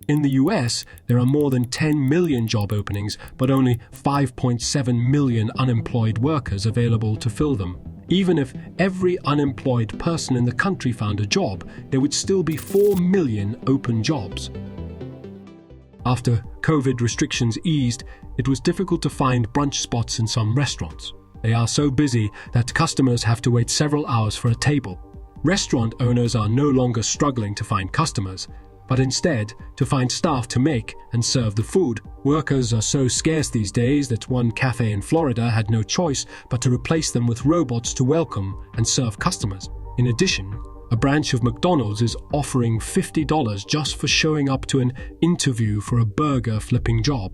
In the US, there are more than 10 million job openings, but only 5.7 million unemployed workers available to fill them. Even if every unemployed person in the country found a job, there would still be 4 million open jobs. After COVID restrictions eased, it was difficult to find brunch spots in some restaurants. They are so busy that customers have to wait several hours for a table. Restaurant owners are no longer struggling to find customers, but instead to find staff to make and serve the food. Workers are so scarce these days that one cafe in Florida had no choice but to replace them with robots to welcome and serve customers. In addition, a branch of McDonald's is offering $50 just for showing up to an interview for a burger flipping job.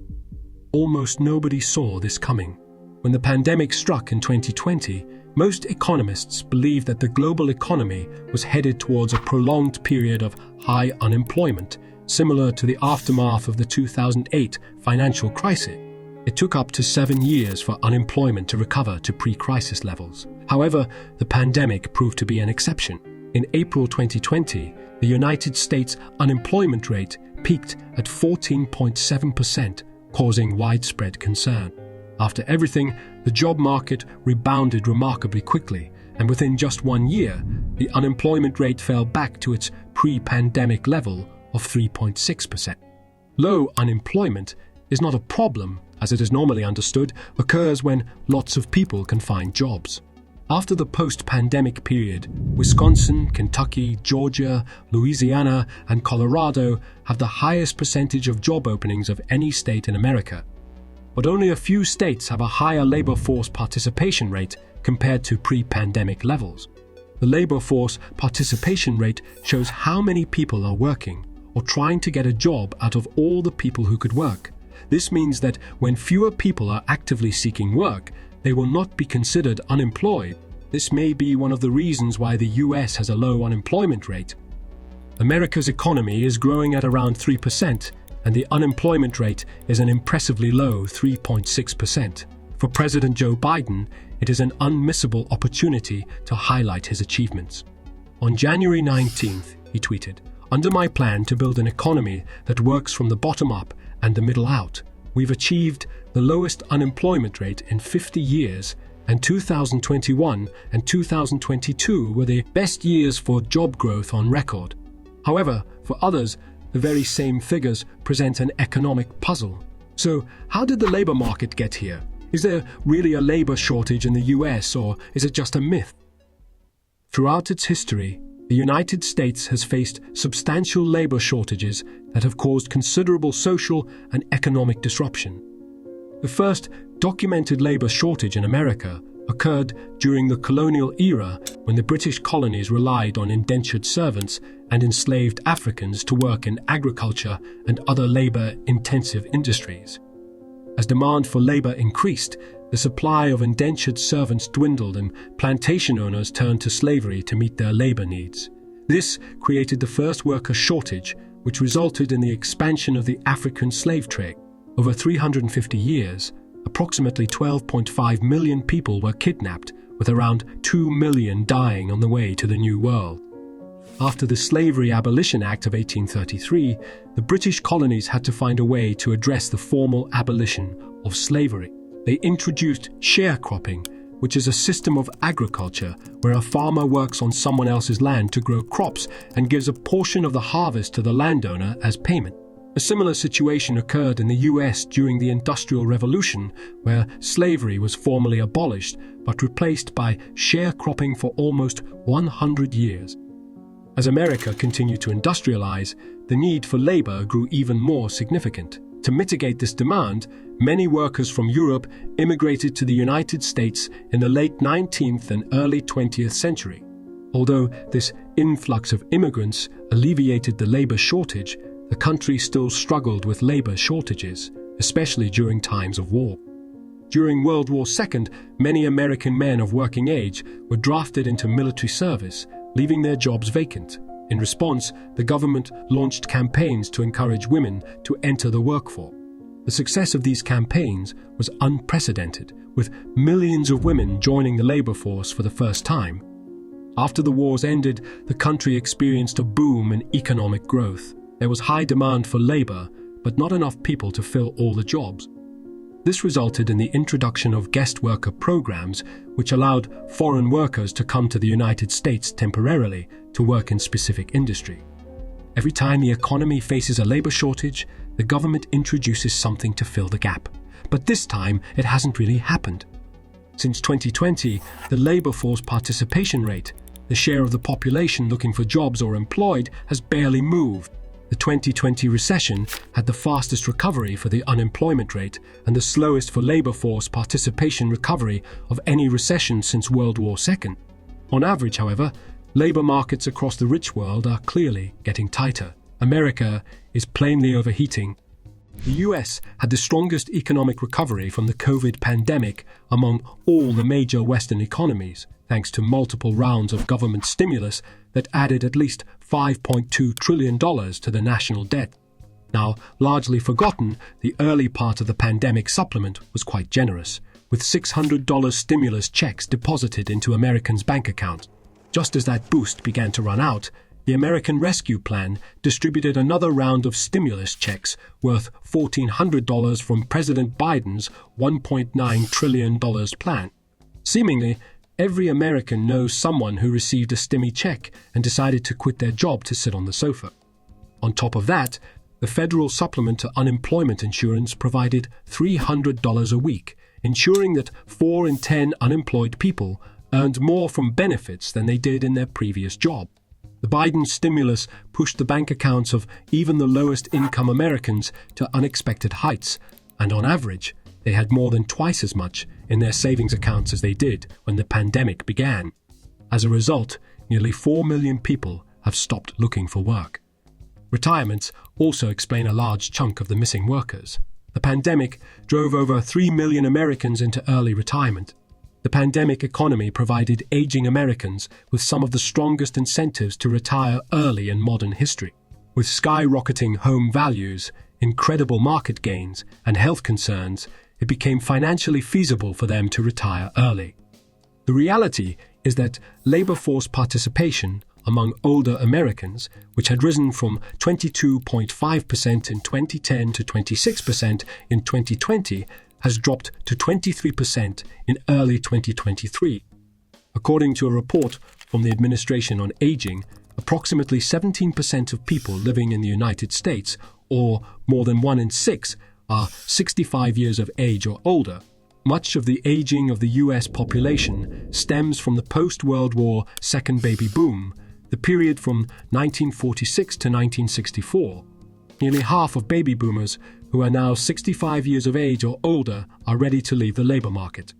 Almost nobody saw this coming. When the pandemic struck in 2020, most economists believed that the global economy was headed towards a prolonged period of high unemployment, similar to the aftermath of the 2008 financial crisis. It took up to 7 years for unemployment to recover to pre-crisis levels. However, the pandemic proved to be an exception. In April 2020, the United States unemployment rate peaked at 14.7%, causing widespread concern. After everything, the job market rebounded remarkably quickly, and within just 1 year, the unemployment rate fell back to its pre-pandemic level of 3.6%. Low unemployment is not a problem, as it is normally understood, occurs when lots of people can find jobs. After the post-pandemic period, Wisconsin, Kentucky, Georgia, Louisiana, and Colorado have the highest percentage of job openings of any state in America. But only a few states have a higher labor force participation rate compared to pre-pandemic levels. The labor force participation rate shows how many people are working or trying to get a job out of all the people who could work. This means that when fewer people are actively seeking work, they will not be considered unemployed. This may be one of the reasons why the US has a low unemployment rate. America's economy is growing at around 3%, and the unemployment rate is an impressively low 3.6%. For President Joe Biden, it is an unmissable opportunity to highlight his achievements. On January 19th, he tweeted, "Under my plan to build an economy that works from the bottom up and the middle out, we've achieved the lowest unemployment rate in 50 years, and 2021 and 2022 were the best years for job growth on record." However, for others, the very same figures present an economic puzzle. So, how did the labor market get here? Is there really a labor shortage in the US, or is it just a myth? Throughout its history, the United States has faced substantial labor shortages that have caused considerable social and economic disruption. The first documented labor shortage in America occurred during the colonial era, when the British colonies relied on indentured servants and enslaved Africans to work in agriculture and other labor-intensive industries. As demand for labor increased, the supply of indentured servants dwindled and plantation owners turned to slavery to meet their labor needs. This created the first worker shortage, which resulted in the expansion of the African slave trade. Over 350 years, approximately 12.5 million people were kidnapped, with around 2 million dying on the way to the New World. After the Slavery Abolition Act of 1833, the British colonies had to find a way to address the formal abolition of slavery. They introduced sharecropping, which is a system of agriculture where a farmer works on someone else's land to grow crops and gives a portion of the harvest to the landowner as payment. A similar situation occurred in the US during the Industrial Revolution, where slavery was formally abolished but replaced by sharecropping for almost 100 years. As America continued to industrialize, the need for labor grew even more significant. To mitigate this demand, many workers from Europe immigrated to the United States in the late 19th and early 20th century. Although this influx of immigrants alleviated the labor shortage, the country still struggled with labor shortages, especially during times of war. During World War II, many American men of working age were drafted into military service, leaving their jobs vacant. In response, the government launched campaigns to encourage women to enter the workforce. The success of these campaigns was unprecedented, with millions of women joining the labor force for the first time. After the wars ended, the country experienced a boom in economic growth. There was high demand for labor, but not enough people to fill all the jobs. This resulted in the introduction of guest worker programs, which allowed foreign workers to come to the United States temporarily to work in specific industry. Every time the economy faces a labor shortage, the government introduces something to fill the gap. But this time, it hasn't really happened. Since 2020, the labor force participation rate, the share of the population looking for jobs or employed, has barely moved. The 2020 recession had the fastest recovery for the unemployment rate and the slowest for labor force participation recovery of any recession since World War II. On average, however, labor markets across the rich world are clearly getting tighter. America is plainly overheating. The US had the strongest economic recovery from the COVID pandemic among all the major Western economies, thanks to multiple rounds of government stimulus that added at least $5.2 trillion to the national debt. Now, largely forgotten, the early part of the pandemic supplement was quite generous, with $600 stimulus checks deposited into Americans' bank accounts. Just as that boost began to run out, the American Rescue Plan distributed another round of stimulus checks worth $1,400 from President Biden's $1.9 trillion plan. Seemingly, every American knows someone who received a stimmy check and decided to quit their job to sit on the sofa. On top of that, the federal supplement to unemployment insurance provided $300 a week, ensuring that 4 in 10 unemployed people earned more from benefits than they did in their previous job. The Biden stimulus pushed the bank accounts of even the lowest income Americans to unexpected heights, and on average, they had more than twice as much in their savings accounts as they did when the pandemic began. As a result, nearly 4 million people have stopped looking for work. Retirements also explain a large chunk of the missing workers. The pandemic drove over 3 million Americans into early retirement. The pandemic economy provided aging Americans with some of the strongest incentives to retire early in modern history. With skyrocketing home values, incredible market gains, and health concerns, it became financially feasible for them to retire early. The reality is that labor force participation among older Americans, which had risen from 22.5% in 2010 to 26% in 2020, has dropped to 23% in early 2023. According to a report from the Administration on Aging, approximately 17% of people living in the United States, or more than 1 in 6, are 65 years of age or older. Much of the aging of the US population stems from the post-World War second baby boom, the period from 1946 to 1964. Nearly half of baby boomers who are now 65 years of age or older are ready to leave the labor market.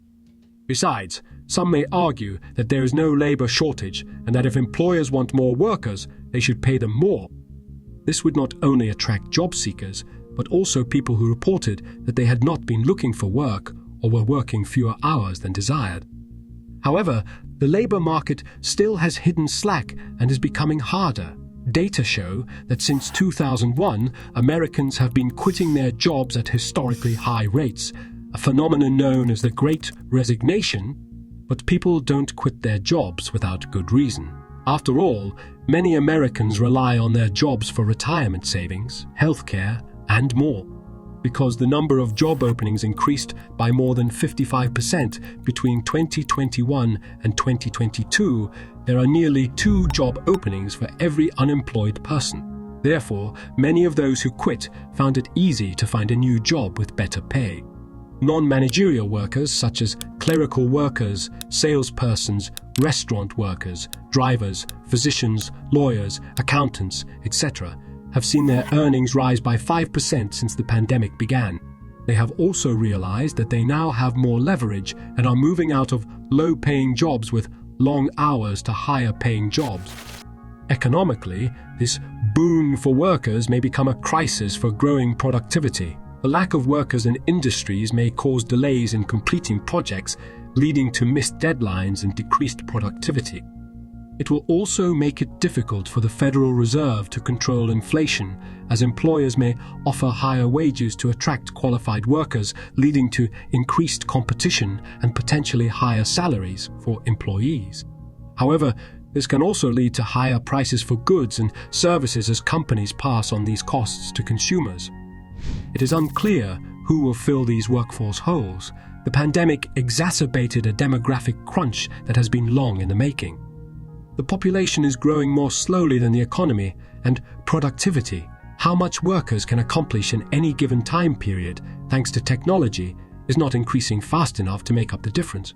Besides, some may argue that there is no labor shortage and that if employers want more workers, they should pay them more. This would not only attract job seekers, but also people who reported that they had not been looking for work or were working fewer hours than desired. However, the labor market still has hidden slack and is becoming harder. Data show that since 2001, Americans have been quitting their jobs at historically high rates, a phenomenon known as the Great Resignation, but people don't quit their jobs without good reason. After all, many Americans rely on their jobs for retirement savings, healthcare, and more. Because the number of job openings increased by more than 55% between 2021 and 2022, there are nearly 2 job openings for every unemployed person. Therefore, many of those who quit found it easy to find a new job with better pay. Non-managerial workers such as clerical workers, salespersons, restaurant workers, drivers, physicians, lawyers, accountants, etc., have seen their earnings rise by 5% since the pandemic began. They have also realized that they now have more leverage and are moving out of low-paying jobs with long hours to higher-paying jobs. Economically, this boon for workers may become a crisis for growing productivity. The lack of workers in industries may cause delays in completing projects, leading to missed deadlines and decreased productivity. It will also make it difficult for the Federal Reserve to control inflation, as employers may offer higher wages to attract qualified workers, leading to increased competition and potentially higher salaries for employees. However, This can also lead to higher prices for goods and services as companies pass on these costs to consumers. It is unclear who will fill these workforce holes. The pandemic exacerbated a demographic crunch that has been long in the making. The population is growing more slowly than the economy, and productivity, how much workers can accomplish in any given time period, thanks to technology, is not increasing fast enough to make up the difference.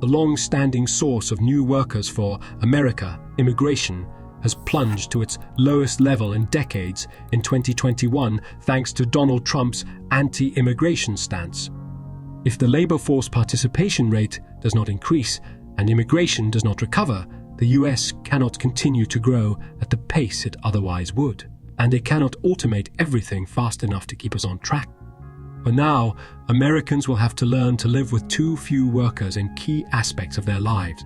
The long-standing source of new workers for America, immigration, has plunged to its lowest level in decades in 2021 thanks to Donald Trump's anti-immigration stance. If the labor force participation rate does not increase and immigration does not recover, the US cannot continue to grow at the pace it otherwise would, and it cannot automate everything fast enough to keep us on track. For now, Americans will have to learn to live with too few workers in key aspects of their lives.